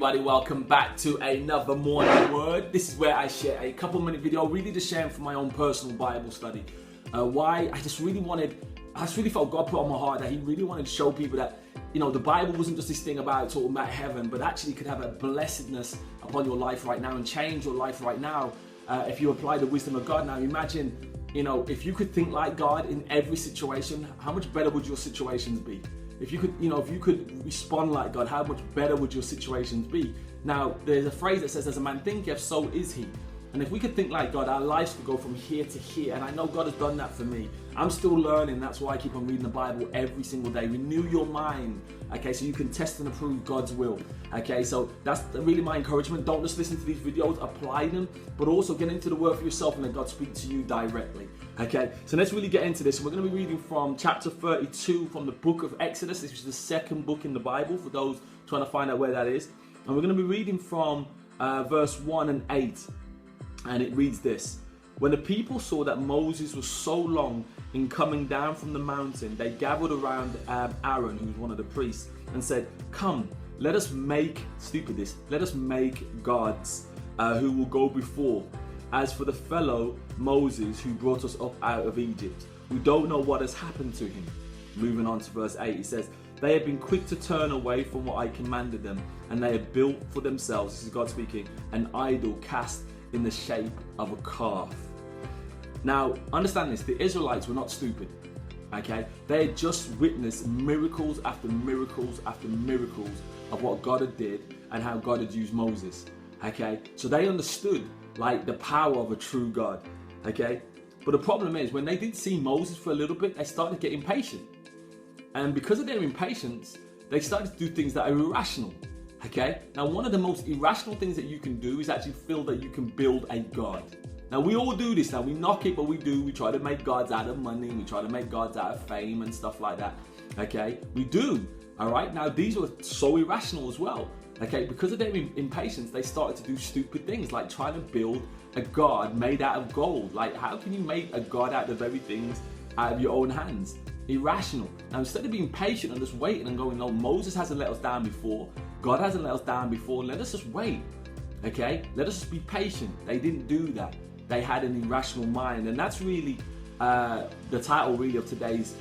everybody, welcome back to another morning word. This is where I share a couple-minute video, really just sharing from my own personal Bible study. Why I just really felt God put on my heart that He really wanted to show people that, you know, the Bible wasn't just this thing about talking about heaven, but actually could have a blessedness upon your life right now and change your life right now if you apply the wisdom of God. Now imagine, you know, if you could think like God in every situation, how much better would your situations be? If you could, you know, if you could respond like God, how much better would your situations be? Now, there's a phrase that says, as a man thinketh, so is he. And if we could think like God, our lives could go from here to here. And I know God has done that for me. I'm still learning. That's why I keep on reading the Bible every single day. Renew your mind, okay, so you can test and approve God's will, okay? So that's really my encouragement. Don't just listen to these videos, apply them, but also get into the word for yourself and let God speak to you directly, okay? So let's really get into this. We're going to be reading from chapter 32 from the book of Exodus. This is the second book in the Bible for those trying to find out where that is. And we're going to be reading from verse 1 and 8. And it reads this: when the people saw that Moses was so long in coming down from the mountain, they gathered around Aaron, who was one of the priests, and said, "Come, let us make," let us make gods who will go before. As for the fellow Moses who brought us up out of Egypt, we don't know what has happened to him. Moving on to verse 8, it says, they have been quick to turn away from what I commanded them, and they have built for themselves, this is God speaking, an idol cast in the shape of a calf. Now, understand this, the Israelites were not stupid, okay? They had just witnessed miracles after miracles after miracles of what God had did and how God had used Moses, okay? So they understood, like, the power of a true God, okay? But the problem is, when they did see Moses for a little bit, they started to get impatient. And because of their impatience, they started to do things that are irrational. Okay, now one of the most irrational things that you can do is actually feel that you can build a god. Now we all do this. Now we knock it, but we do. We try to make gods out of money. We try to make gods out of fame and stuff like that. Okay, we do. All right. Now these were so irrational as well. Okay, because of their impatience, they started to do stupid things like trying to build a god made out of gold. Like, how can you make a god out of the very things out of your own hands? Irrational. Now instead of being patient and just waiting and going, no, Moses hasn't let us down before, God hasn't let us down before, let us just wait, okay? Let us just be patient. They didn't do that. They had an irrational mind, and that's really the title really of today's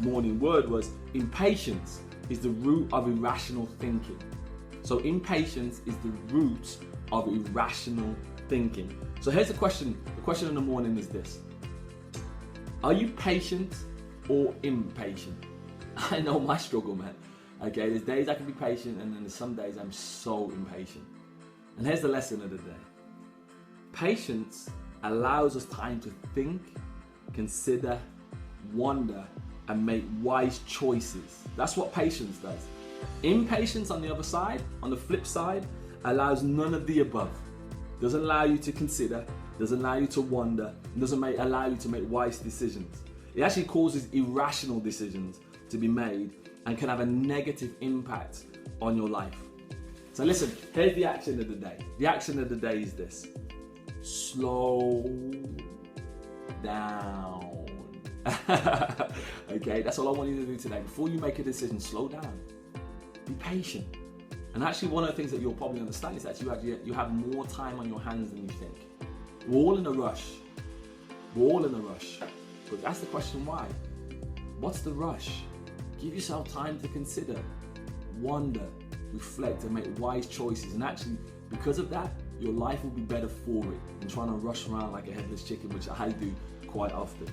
morning word was impatience is the root of irrational thinking. So impatience is the root of irrational thinking. So here's the question. The question in the morning is this: are you patient or impatient? I know my struggle, man. Okay, there's days I can be patient, and then there's some days I'm so impatient. And here's the lesson of the day. Patience allows us time to think, consider, wonder, and make wise choices. That's what patience does. Impatience, on the other side, on the flip side, allows none of the above. Doesn't allow you to consider, doesn't allow you to wonder, doesn't allow you to make wise decisions. It actually causes irrational decisions to be made and can have a negative impact on your life. So listen, here's the action of the day. The action of the day is this: slow down. Okay, that's all I want you to do today. Before you make a decision, slow down. Be patient. And actually, one of the things that you'll probably understand is that you have more time on your hands than you think. We're all in a rush. We're all in a rush. But that's the question, why? What's the rush? Give yourself time to consider, wonder, reflect, and make wise choices. And actually, because of that, your life will be better for it than trying to rush around like a headless chicken, which I do quite often.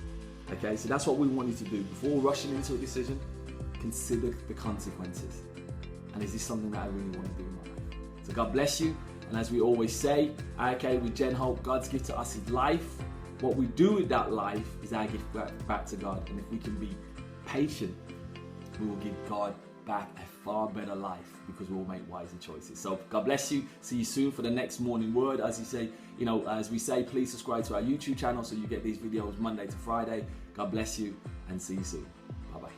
Okay, so that's what we want you to do. Before rushing into a decision, consider the consequences. And is this something that I really want to do in my life? So God bless you. And as we always say, okay, with Gen Hope, God's gift to us is life. What we do with that life is our gift back to God. And if we can be patient, we will give God back a far better life because we will make wiser choices. So God bless you. See you soon for the next morning word. As we say, please subscribe to our YouTube channel so you get these videos Monday to Friday. God bless you and see you soon. Bye-bye.